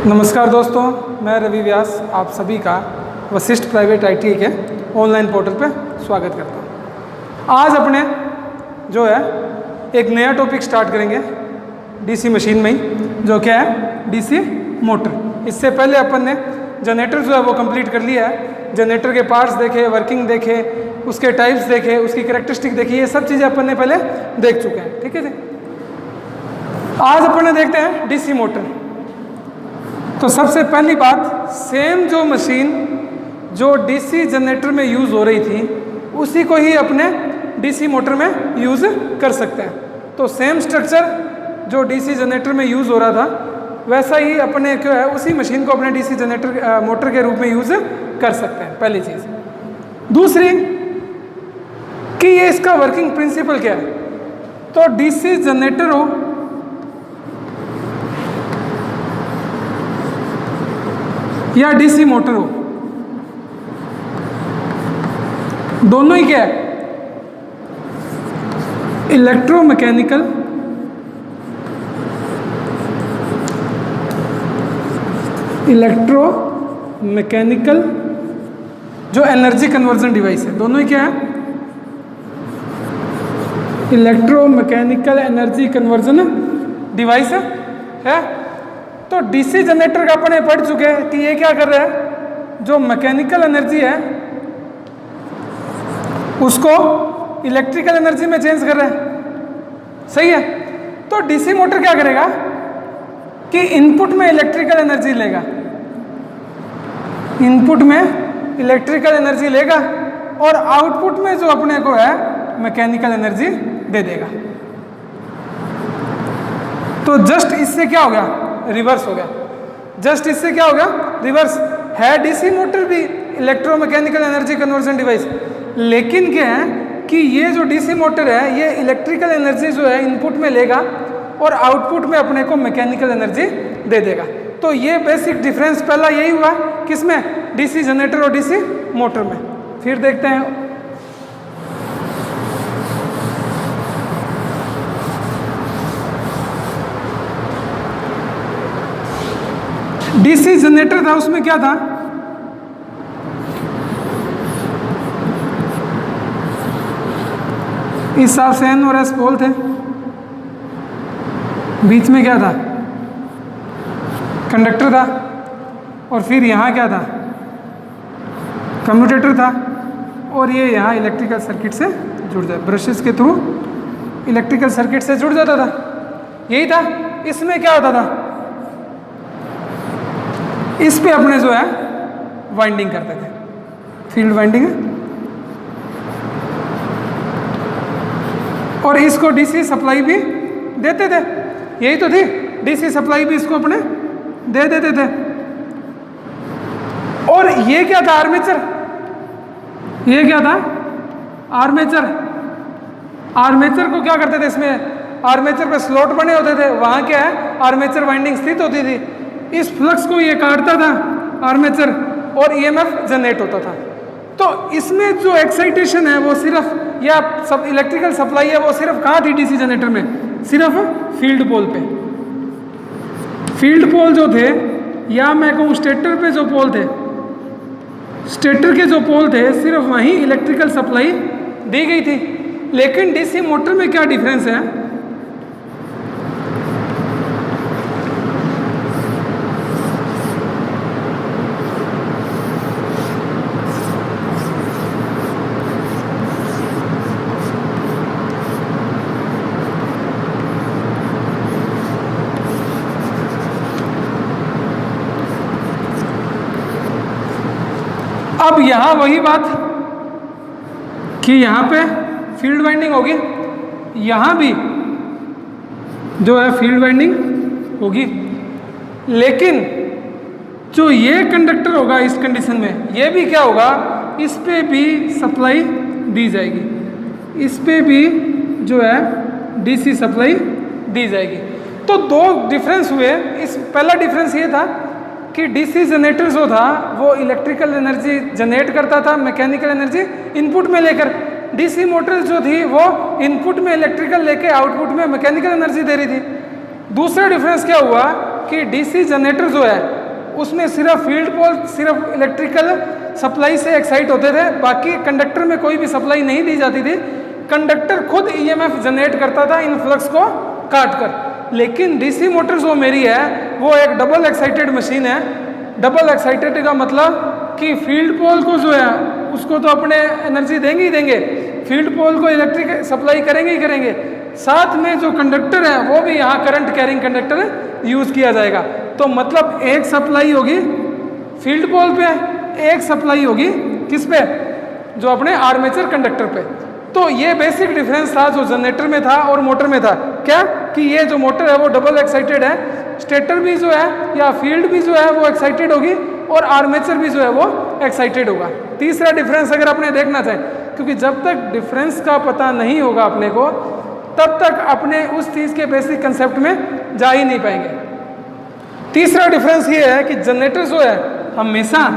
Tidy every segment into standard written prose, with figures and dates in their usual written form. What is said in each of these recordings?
नमस्कार दोस्तों, मैं रवि व्यास आप सभी का वशिष्ठ प्राइवेट आईटीआई के ऑनलाइन पोर्टल पे स्वागत करता हूँ। आज अपने जो है एक नया टॉपिक स्टार्ट करेंगे डीसी मशीन में ही, जो क्या है डीसी मोटर। इससे पहले अपन ने जनरेटर जो है वो कंप्लीट कर लिया है। जनरेटर के पार्ट्स देखे, वर्किंग देखे, उसके टाइप्स देखे, उसकी कैरेक्टरिस्टिक देखी, ये सब चीज़ें अपन ने पहले देख चुके हैं। ठीक है जी। आज अपन ने देखते हैं डीसी मोटर। तो सबसे पहली बात, सेम जो मशीन जो डीसी जनरेटर में यूज़ हो रही थी उसी को ही अपने डीसी मोटर में यूज़ कर सकते हैं। तो सेम स्ट्रक्चर जो डीसी जनरेटर में यूज़ हो रहा था वैसा ही अपने क्या है उसी मशीन को अपने डीसी जनरेटर मोटर के रूप में यूज़ कर सकते हैं, पहली चीज़। दूसरी कि ये इसका वर्किंग प्रिंसिपल क्या है। तो डीसी जनरेटर हो या डीसी मोटर हो, दोनों ही क्या है इलेक्ट्रोमैकेनिकल जो एनर्जी कन्वर्जन डिवाइस है, दोनों ही क्या है इलेक्ट्रोमैकेनिकल एनर्जी कन्वर्जन डिवाइस है। तो डीसी जनरेटर का अपन पढ़ चुके हैं कि ये क्या कर रहा है, जो मैकेनिकल एनर्जी है उसको इलेक्ट्रिकल एनर्जी में चेंज कर रहा है। सही है। तो डीसी मोटर क्या करेगा कि इनपुट में इलेक्ट्रिकल एनर्जी लेगा, इनपुट में इलेक्ट्रिकल एनर्जी लेगा और आउटपुट में जो अपने को है मैकेनिकल एनर्जी दे देगा। तो जस्ट इससे क्या हो गया, रिवर्स हो गया। जस्ट इससे क्या हो गया, रिवर्स है। डीसी मोटर भी इलेक्ट्रोमैकेनिकल एनर्जी कन्वर्जन डिवाइस, लेकिन क्या है कि ये जो डीसी मोटर है ये इलेक्ट्रिकल एनर्जी जो है इनपुट में लेगा और आउटपुट में अपने को मैकेनिकल एनर्जी दे देगा। तो ये बेसिक डिफरेंस पहला यही हुआ किसमें, डीसी जनरेटर और डीसी मोटर में। फिर देखते हैं डीसी जनरेटर था, उसमें क्या था, इस हिसाब से एन और एस पोल थे, बीच में क्या था कंडक्टर था, और फिर यहाँ क्या था कम्यूटेटर था, और ये यहाँ इलेक्ट्रिकल सर्किट से जुड़ जाए, ब्रशेस के थ्रू इलेक्ट्रिकल सर्किट से जुड़ जाता था। यही था। इसमें क्या होता था, इस पे अपने जो है वाइंडिंग करते थे, फील्ड वाइंडिंग है, और इसको डीसी सप्लाई भी देते थे। यही तो थी, डीसी सप्लाई भी इसको अपने दे देते थे। और ये क्या था, आर्मेचर। ये क्या था, आर्मेचर। आर्मेचर को क्या करते थे, इसमें आर्मेचर पे स्लॉट बने होते थे, वहां क्या है आर्मेचर वाइंडिंग स्थित होती थी। इस फ्लक्स को ये काटता था आर्मेचर और ईएमएफ जनरेट होता था। तो इसमें जो एक्साइटेशन है वो सिर्फ या सब इलेक्ट्रिकल सप्लाई है वो सिर्फ कहाँ थी डीसी जनरेटर में, सिर्फ फील्ड पोल पे। फील्ड पोल जो थे, या मैं कहूँ स्टेटर पे जो पोल थे, स्टेटर के जो पोल थे सिर्फ वहीं इलेक्ट्रिकल सप्लाई दी गई थी। लेकिन डीसी मोटर में क्या डिफरेंस है, अब यहाँ वही बात कि यहाँ पे फील्ड वाइंडिंग होगी, यहाँ भी जो है फील्ड वाइंडिंग होगी, लेकिन जो ये कंडक्टर होगा इस कंडीशन में, ये भी क्या होगा, इस पे भी सप्लाई दी जाएगी, इस पे भी जो है डीसी सप्लाई दी जाएगी। तो दो डिफरेंस हुए। इस पहला डिफरेंस ये था कि डीसी जनरेटर जो था वो इलेक्ट्रिकल एनर्जी जनरेट करता था मैकेनिकल एनर्जी इनपुट में लेकर। डीसी मोटर जो थी वो इनपुट में इलेक्ट्रिकल लेके आउटपुट में मैकेनिकल एनर्जी दे रही थी। दूसरा डिफरेंस क्या हुआ कि डीसी जनरेटर जो है उसमें सिर्फ फील्ड पोल सिर्फ इलेक्ट्रिकल सप्लाई से एक्साइट होते थे, बाकी कंडक्टर में कोई भी सप्लाई नहीं दी जाती थी। कंडक्टर खुद ईएमएफ जनरेट करता था इन फ्लक्स को काट कर। लेकिन डीसी मोटर जो मेरी है वो एक डबल एक्साइटेड मशीन है। डबल एक्साइटेड का मतलब कि फील्ड पोल को जो है उसको तो अपने एनर्जी देंगे ही देंगे, फील्ड पोल को इलेक्ट्रिक सप्लाई करेंगे ही करेंगे, साथ में जो कंडक्टर है वो भी यहाँ करंट कैरिंग कंडक्टर यूज़ किया जाएगा। तो मतलब एक सप्लाई होगी फील्ड पोल पे, एक सप्लाई होगी किस पे, जो अपने आर्मेचर कंडक्टर पे। तो ये बेसिक डिफरेंस था जो जनरेटर में था और मोटर में था। क्या कि ये जो मोटर है वो डबल एक्साइटेड है, स्टेटर भी जो है या फील्ड भी जो है वो एक्साइटेड होगी और आर्मेचर भी जो है वो एक्साइटेड होगा। तीसरा डिफरेंस अगर अपने देखना चाहें, क्योंकि जब तक डिफरेंस का पता नहीं होगा अपने को तब तक अपने उस चीज़ के बेसिक कंसेप्ट में जा ही नहीं पाएंगे। तीसरा डिफरेंस ये है कि जनरेटर जो है हमेशा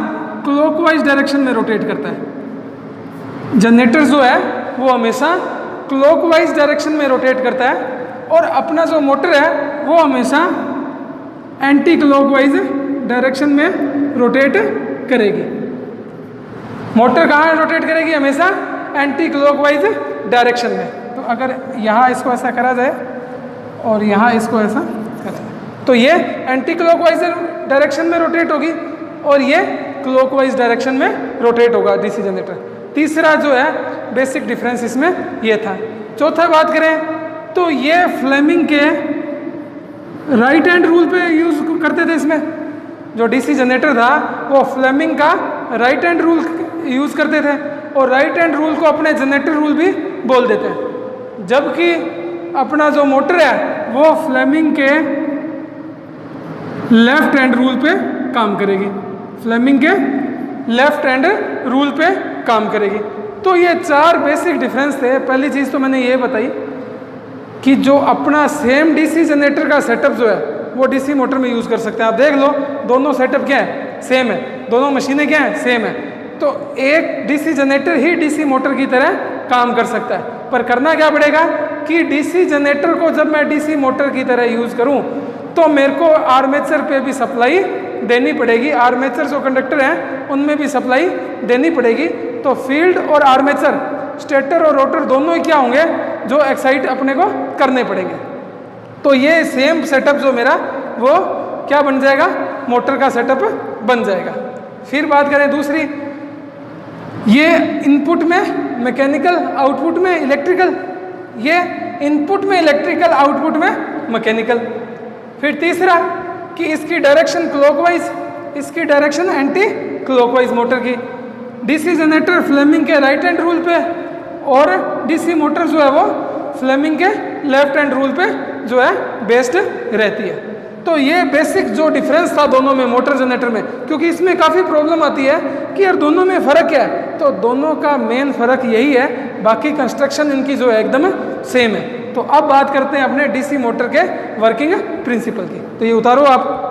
क्लॉकवाइज डायरेक्शन में रोटेट करता है। जनरेटर जो है वो हमेशा क्लॉकवाइज डायरेक्शन में रोटेट करता है और अपना जो मोटर है वो हमेशा एंटी क्लॉकवाइज डायरेक्शन में रोटेट करेगी। मोटर कहाँ रोटेट करेगी? हमेशा एंटी क्लॉकवाइज डायरेक्शन में। तो अगर यहाँ इसको ऐसा करा जाए और यहाँ इसको ऐसा करा जाए तो ये एंटी क्लॉकवाइज डायरेक्शन में रोटेट होगी और ये क्लॉकवाइज डायरेक्शन में रोटेट होगा डीसी जनरेटर। तीसरा जो है बेसिक डिफरेंस इसमें ये था। चौथा बात करें तो ये फ्लेमिंग के राइट हैंड रूल पे यूज़ करते थे। इसमें जो डीसी जनरेटर था वो फ्लेमिंग का राइट हैंड रूल यूज़ करते थे और राइट हैंड रूल को अपने जनरेटर रूल भी बोल देते हैं, जबकि अपना जो मोटर है वो फ्लेमिंग के लेफ्ट हैंड रूल पे काम करेगी। फ्लेमिंग के लेफ्ट हैंड रूल पे काम करेगी। तो ये चार बेसिक डिफरेंस थे। पहली चीज़ तो मैंने ये बताई कि जो अपना सेम डीसी जनरेटर का सेटअप जो है वो डीसी मोटर में यूज़ कर सकते हैं। आप देख लो दोनों सेटअप क्या है, सेम है, दोनों मशीनें क्या हैं, सेम है। तो एक डीसी जनरेटर ही डीसी मोटर की तरह काम कर सकता है, पर करना क्या पड़ेगा कि डीसी जनरेटर को जब मैं डीसी मोटर की तरह यूज़ करूं तो मेरे को आर्मेचर पे भी सप्लाई देनी पड़ेगी। आर्मेचर जो कंडक्टर हैं उनमें भी सप्लाई देनी पड़ेगी। तो फील्ड और आर्मेचर, स्टेटर और रोटर दोनों ही क्या होंगे जो एक्साइट अपने को करने पड़ेंगे। तो ये सेम सेटअप जो मेरा वो क्या बन जाएगा, मोटर का सेटअप बन जाएगा। फिर बात करें दूसरी, ये इनपुट में मैकेनिकल, आउटपुट में इलेक्ट्रिकल, ये इनपुट में इलेक्ट्रिकल, आउटपुट में मैकेनिकल। फिर तीसरा कि इसकी डायरेक्शन क्लॉकवाइज, इसकी डायरेक्शन एंटी क्लॉकवाइज मोटर की। डीसी जनरेटर फ्लेमिंग के राइट हैंड रूल पे और डीसी मोटर जो है वो फ्लेमिंग के लेफ्ट हैंड रूल पे जो है बेस्ड रहती है। तो ये बेसिक जो डिफरेंस था दोनों में, मोटर जनरेटर में, क्योंकि इसमें काफ़ी प्रॉब्लम आती है कि यार दोनों में फ़र्क क्या है। तो दोनों का मेन फ़र्क यही है, बाकी कंस्ट्रक्शन इनकी जो है एकदम सेम है। तो अब बात करते हैं अपने डीसी मोटर के वर्किंग प्रिंसिपल की। तो ये उतारो आप।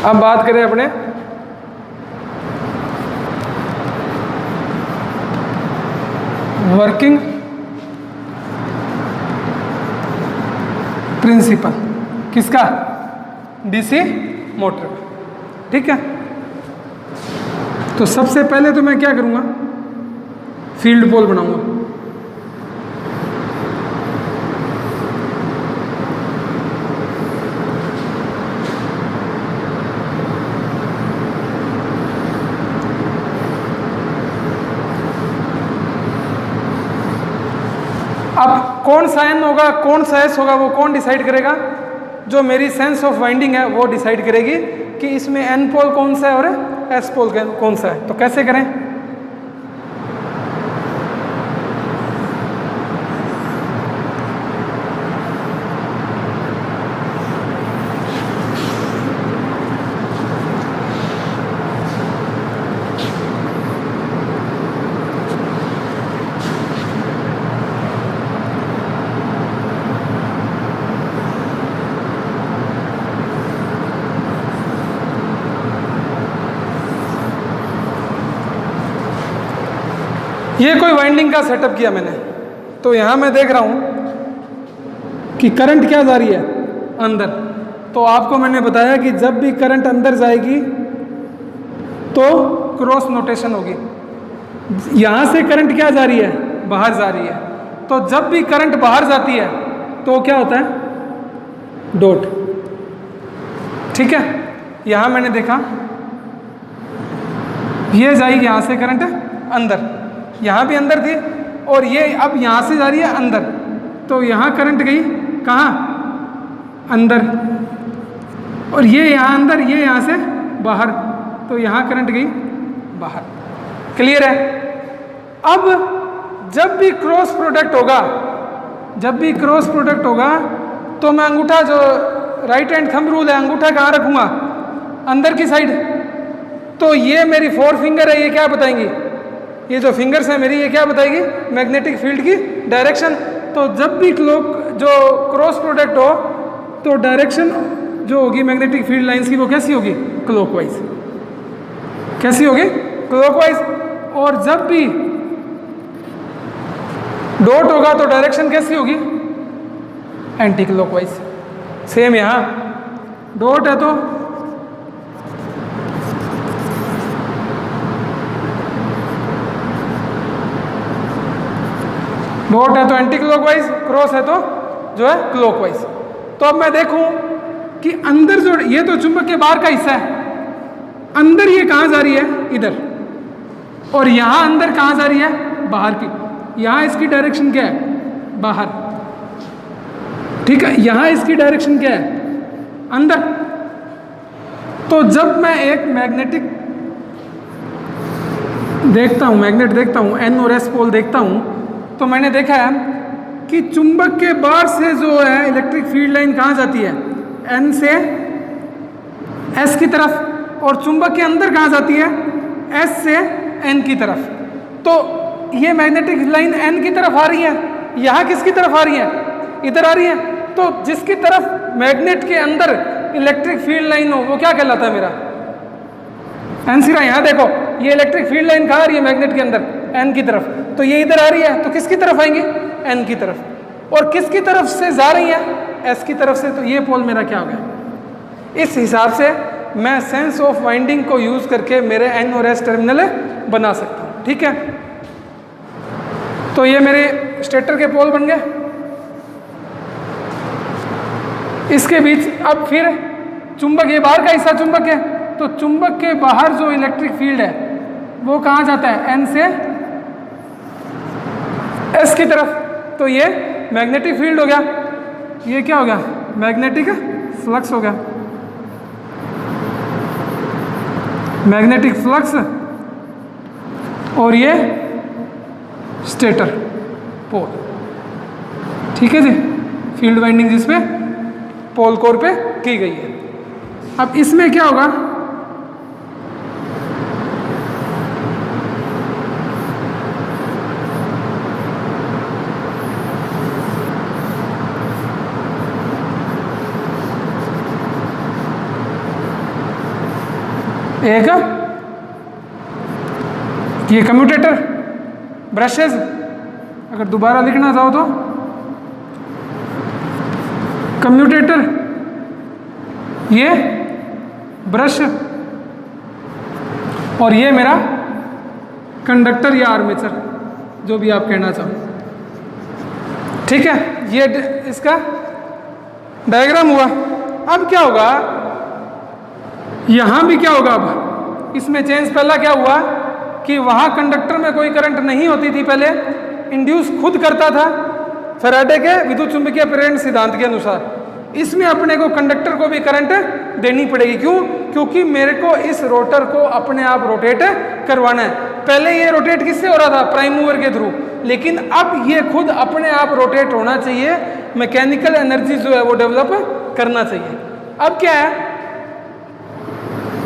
अब बात करें अपने वर्किंग प्रिंसिपल किसका, डीसी मोटर का। ठीक है, तो सबसे पहले तो मैं क्या करूंगा, फील्ड पोल बनाऊंगा। अब कौन सा एन होगा, कौन सा एस होगा, वो कौन डिसाइड करेगा? जो मेरी सेंस ऑफ वाइंडिंग है वो डिसाइड करेगी कि इसमें एन पोल कौन सा है और एस पोल कौन सा है। तो कैसे करें? ये कोई वाइंडिंग का सेटअप किया मैंने, तो यहाँ मैं देख रहा हूँ कि करंट क्या जा रही है अंदर। तो आपको मैंने बताया कि जब भी करंट अंदर जाएगी तो क्रॉस नोटेशन होगी। यहाँ से करंट क्या जा रही है, बाहर जा रही है। तो जब भी करंट बाहर जाती है तो क्या होता है, डॉट। ठीक है, यहाँ मैंने देखा ये जाएगी यहाँ से करंट अंदर, यहाँ भी अंदर थी और ये अब यहाँ से जा रही है अंदर। तो यहाँ करंट गई कहाँ, अंदर, और ये यहाँ अंदर, ये यहाँ से बाहर, तो यहाँ करंट गई बाहर। क्लियर है। अब जब भी क्रॉस प्रोडक्ट होगा, जब भी क्रॉस प्रोडक्ट होगा तो मैं अंगूठा, जो राइट हैंड थंब रूल है, अंगूठा कहाँ रखूँगा, अंदर की साइड। तो ये मेरी 4 फिंगर है, ये क्या बताएंगी, ये जो फिंगर्स है मेरी, ये क्या बताएगी, मैग्नेटिक फील्ड की डायरेक्शन। तो जब भी जो क्रॉस प्रोडक्ट हो तो डायरेक्शन जो होगी मैग्नेटिक फील्ड लाइंस की, वो कैसी होगी, क्लॉकवाइज। कैसी होगी, क्लॉकवाइज। और जब भी डॉट होगा तो डायरेक्शन कैसी होगी, एंटी क्लॉकवाइज। सेम यहाँ डॉट है तो डॉट है तो एंटी क्लॉकवाइज, क्रॉस है तो जो है क्लॉकवाइज। तो अब मैं देखूं कि अंदर जो, ये तो चुंबक के बाहर का हिस्सा है, अंदर ये कहाँ जा रही है, इधर, और यहाँ अंदर कहाँ जा रही है, बाहर की। यहाँ इसकी डायरेक्शन क्या है, बाहर। ठीक है, यहाँ इसकी डायरेक्शन क्या है, अंदर। तो जब मैं एक मैग्नेटिक देखता हूँ, मैग्नेट देखता हूँ, एन और एस पोल देखता हूँ, तो मैंने देखा है कि चुंबक के बाहर से जो है इलेक्ट्रिक फील्ड लाइन कहाँ जाती है, एन से एस की तरफ, और चुंबक के अंदर कहाँ जाती है, एस से एन की तरफ। तो ये मैग्नेटिक लाइन एन की तरफ आ रही है, यहाँ किसकी तरफ आ रही है, इधर आ रही है। तो जिसकी तरफ मैग्नेट के अंदर इलेक्ट्रिक फील्ड लाइन हो वो क्या कहलाता है, मेरा एन सिरा। यहाँ देखो, ये इलेक्ट्रिक फील्ड लाइन कहाँ आ रही है, मैग्नेट के अंदर, एन की तरफ। तो ये इधर आ रही है, तो किसकी तरफ आएंगी, एन की तरफ। और किसकी तरफ से जा रही है, एस की तरफ से। तो ये पोल मेरा क्या हो गया। इस हिसाब से मैं सेंस ऑफ वाइंडिंग को यूज करके मेरे एन और एस टर्मिनल बना सकता हूँ। ठीक है, तो ये मेरे स्टेटर के पोल बन गए। इसके बीच अब फिर चुंबक, ये बाहर का हिस्सा चुंबक है, तो चुंबक के बाहर जो इलेक्ट्रिक फील्ड है वो कहाँ जाता है, एन से एस की तरफ। तो ये मैग्नेटिक फील्ड हो गया, ये क्या हो गया, मैग्नेटिक फ्लक्स हो गया, मैग्नेटिक फ्लक्स। और ये स्टेटर पोल। ठीक है जी, फील्ड वाइंडिंग जिसपे पोल कोर पे की गई है। अब इसमें क्या होगा, एक ये कम्यूटेटर ब्रशेस, अगर दोबारा लिखना चाहो तो कम्यूटेटर, ये ब्रश, और ये मेरा कंडक्टर या आर्मेचर, जो भी आप कहना चाहो। ठीक है, ये इसका डायग्राम हुआ। अब क्या होगा, यहां भी क्या होगा, अब इसमें चेंज पहला क्या हुआ कि वहां कंडक्टर में कोई करंट नहीं होती थी, पहले इंड्यूस खुद करता था फैराडे के विद्युत चुंबकीय प्रेरण सिद्धांत के अनुसार। इसमें अपने को कंडक्टर को भी करंट देनी पड़ेगी। क्यों? क्योंकि मेरे को इस रोटर को अपने आप रोटेट करवाना है। पहले ये रोटेट किससे हो रहा था, प्राइम मूवर के थ्रू, लेकिन अब ये खुद अपने आप रोटेट होना चाहिए, मैकेनिकल एनर्जी जो है वो डेवलप करना चाहिए। अब क्या है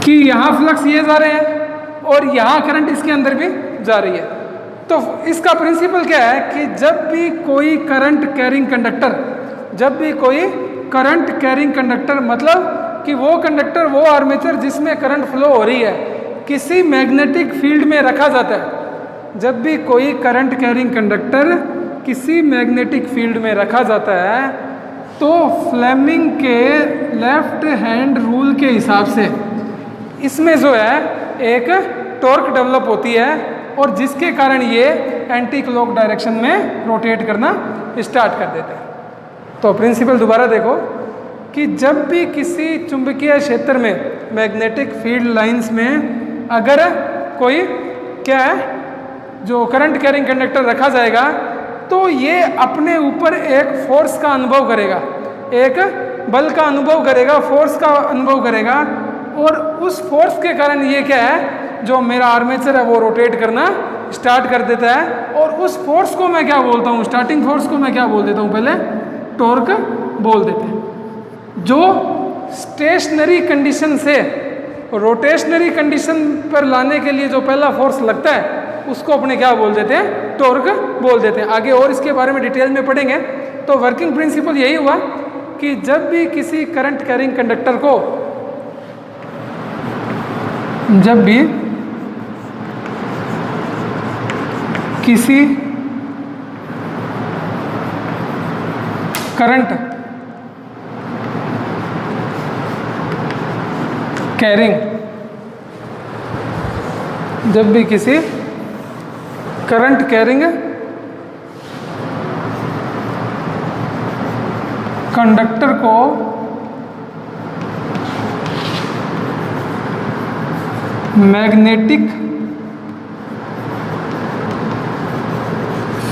कि यहाँ फ्लक्स ये जा रहे हैं और यहाँ करंट इसके अंदर भी जा रही है। तो इसका प्रिंसिपल क्या है कि जब भी कोई करंट कैरिंग कंडक्टर, जब भी कोई करंट कैरिंग कंडक्टर, मतलब कि वो कंडक्टर, वो आर्मेचर जिसमें करंट फ्लो हो रही है, किसी मैग्नेटिक फील्ड में रखा जाता है, जब भी कोई करंट कैरिंग कंडक्टर किसी मैग्नेटिक फील्ड में रखा जाता है तो फ्लेमिंग के लेफ्ट हैंड रूल के हिसाब से इसमें जो है एक टॉर्क डेवलप होती है और जिसके कारण ये एंटी क्लॉक डायरेक्शन में रोटेट करना स्टार्ट कर देते हैं। तो प्रिंसिपल दोबारा देखो कि जब भी किसी चुंबकीय क्षेत्र में मैग्नेटिक फील्ड लाइंस में अगर कोई क्या है जो करंट कैरिंग कंडक्टर रखा जाएगा तो ये अपने ऊपर एक फोर्स का अनुभव करेगा, एक बल का अनुभव करेगा, फोर्स का अनुभव करेगा और उस फोर्स के कारण ये क्या है जो मेरा आर्मेचर है वो रोटेट करना स्टार्ट कर देता है। और उस फोर्स को मैं क्या बोलता हूँ, स्टार्टिंग फोर्स को मैं क्या बोल देता हूँ, पहले टॉर्क बोल देते हैं। जो स्टेशनरी कंडीशन से रोटेशनरी कंडीशन पर लाने के लिए जो पहला फोर्स लगता है उसको अपने क्या बोल देते हैं, टॉर्क बोल देते हैं। आगे और इसके बारे में डिटेल में पढ़ेंगे। तो वर्किंग प्रिंसिपल यही हुआ कि जब भी किसी करंट कैरिंग कंडक्टर को जब भी किसी करंट कैरिंग जब भी किसी करंट कैरिंग कंडक्टर को मैग्नेटिक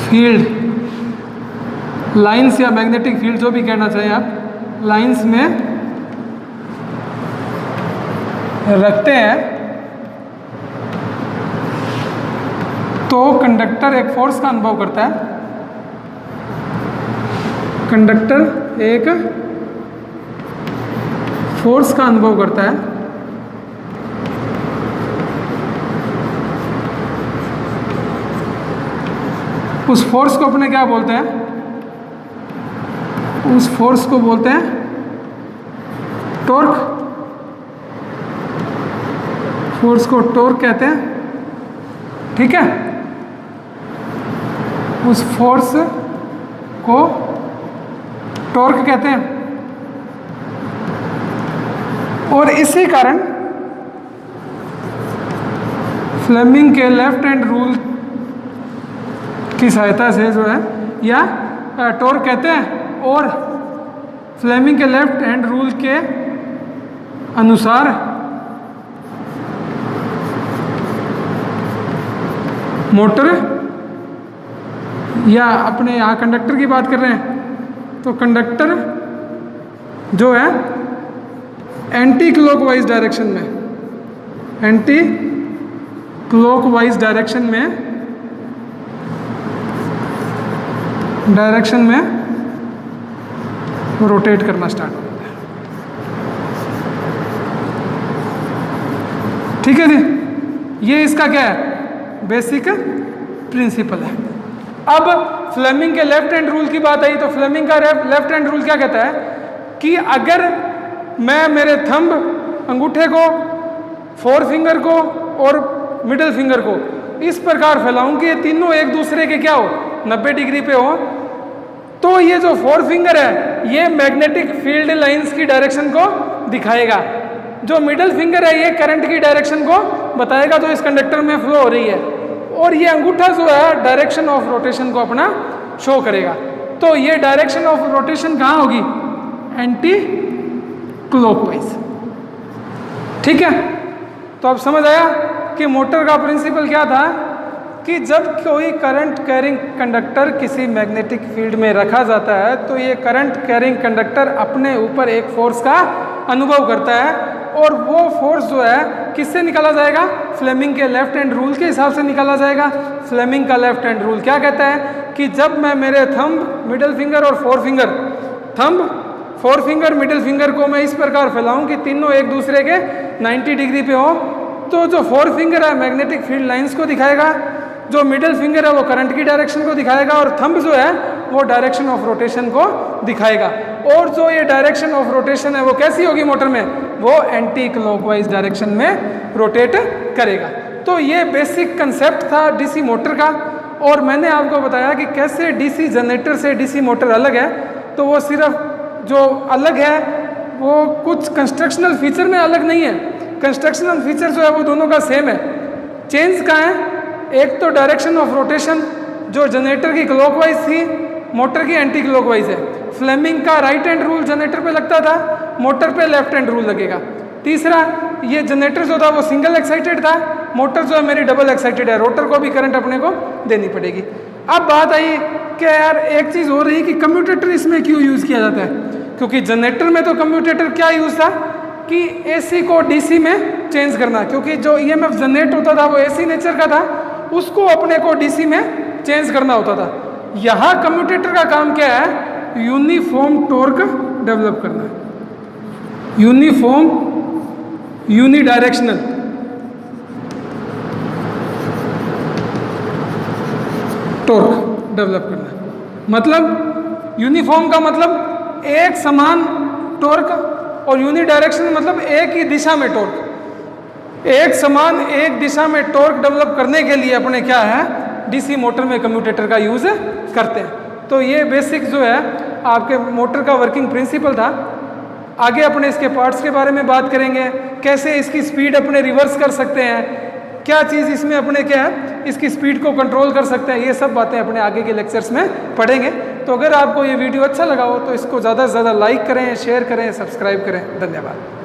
फील्ड लाइंस या मैग्नेटिक फील्ड जो भी कहना चाहें आप, लाइंस में रखते हैं तो कंडक्टर एक फोर्स का अनुभव करता है। कंडक्टर एक फोर्स का अनुभव करता है उस फोर्स को अपने क्या बोलते हैं, उस फोर्स को बोलते हैं टॉर्क। फोर्स को टॉर्क कहते हैं, ठीक है। उस फोर्स को टॉर्क कहते हैं और इसी कारण फ्लेमिंग के लेफ्ट हैंड रूल की सहायता से जो है या टॉर्क कहते हैं और फ्लेमिंग के लेफ्ट हैंड रूल के अनुसार मोटर या अपने यहाँ कंडक्टर की बात कर रहे हैं तो कंडक्टर जो है एंटी क्लॉकवाइज डायरेक्शन में, एंटी क्लॉकवाइज डायरेक्शन में रोटेट करना स्टार्ट हो जाता है। ठीक है जी, ये इसका क्या है, बेसिक प्रिंसिपल है। अब फ्लेमिंग के लेफ्ट हैंड रूल की बात आई तो फ्लेमिंग का लेफ्ट हैंड रूल क्या कहता है कि अगर मैं मेरे थंब अंगूठे को, फोर फिंगर को और मिडिल फिंगर को इस प्रकार फैलाऊं कि ये तीनों एक दूसरे के क्या हो, 90 डिग्री पे हो, तो ये जो फोर फिंगर है ये मैग्नेटिक फील्ड लाइंस की डायरेक्शन को दिखाएगा। जो मिडिल फिंगर है ये करंट की डायरेक्शन को बताएगा जो इस कंडक्टर में फ्लो हो रही है और ये अंगूठा जो है डायरेक्शन ऑफ रोटेशन को अपना शो करेगा। तो ये डायरेक्शन ऑफ रोटेशन कहाँ होगी, एंटी क्लॉकवाइज। ठीक है, तो अब समझ आया कि मोटर का प्रिंसिपल क्या था कि जब कोई करंट कैरिंग कंडक्टर किसी मैग्नेटिक फील्ड में रखा जाता है तो ये करंट कैरिंग कंडक्टर अपने ऊपर एक फोर्स का अनुभव करता है और वो फोर्स जो है किससे निकाला जाएगा, फ्लेमिंग के लेफ्ट हैंड रूल के हिसाब से निकाला जाएगा। फ्लेमिंग का लेफ्ट हैंड रूल क्या कहता है कि जब मैं मेरे थंब, मिडिल फिंगर और four finger, thumb, four finger, middle finger को मैं इस प्रकार फैलाऊं कि तीनों एक दूसरे के 90 डिग्री पे हो, तो जो फोर फिंगर है मैग्नेटिक फील्ड लाइंस को दिखाएगा, जो मिडिल फिंगर है वो करंट की डायरेक्शन को दिखाएगा और थंब जो है वो डायरेक्शन ऑफ रोटेशन को दिखाएगा। और जो ये डायरेक्शन ऑफ रोटेशन है वो कैसी होगी मोटर में, वो एंटी क्लॉकवाइज डायरेक्शन में रोटेट करेगा। तो ये बेसिक कंसेप्ट था डीसी मोटर का। और मैंने आपको बताया कि कैसे डीसी जनरेटर से डीसी मोटर अलग है। तो वो सिर्फ जो अलग है वो कुछ कंस्ट्रक्शनल फीचर में अलग नहीं है, कंस्ट्रक्शनल फीचर जो है वो दोनों का सेम है। चेंज कहाँ है? एक तो डायरेक्शन ऑफ रोटेशन जो जनरेटर की क्लॉकवाइज थी, मोटर की एंटी क्लॉकवाइज है। फ्लेमिंग का राइट हैंड रूल जनरेटर पे लगता था, मोटर पे लेफ्ट हैंड रूल लगेगा। तीसरा, ये जनरेटर जो था वो सिंगल एक्साइटेड था, मोटर जो है मेरी डबल एक्साइटेड है, रोटर को भी करंट अपने को देनी पड़ेगी। अब बात आई कि यार एक चीज़ हो रही कि कम्यूटेटर इसमें क्यों यूज़ किया जाता है, क्योंकि जनरेटर में तो कम्यूटेटर क्या यूज़ था कि एसी को डीसी में चेंज करना, क्योंकि जो ईएमएफ जनरेट होता था वो एसी नेचर का था, उसको अपने को डीसी में चेंज करना होता था। यहाँ कम्यूटेटर का काम क्या है? यूनिफॉर्म टॉर्क डेवलप करना है, यूनिफॉर्म यूनिडायरेक्शनल टॉर्क डेवलप करना है। मतलब यूनिफॉर्म का मतलब एक समान टॉर्क, और यूनिडायरेक्शनल मतलब एक ही दिशा में टॉर्क। एक समान एक दिशा में टॉर्क डेवलप करने के लिए अपने क्या है, डीसी मोटर में कम्यूटेटर का यूज़ करते हैं। तो ये बेसिक जो है आपके मोटर का वर्किंग प्रिंसिपल था। आगे अपने इसके पार्ट्स के बारे में बात करेंगे, कैसे इसकी स्पीड अपने रिवर्स कर सकते हैं, क्या चीज़ इसमें अपने क्या है इसकी स्पीड को कंट्रोल कर सकते हैं, ये सब बातें अपने आगे के लेक्चर्स में पढ़ेंगे। तो अगर आपको ये वीडियो अच्छा लगा हो तो इसको ज़्यादा से ज़्यादा लाइक करें, शेयर करें, सब्सक्राइब करें। धन्यवाद।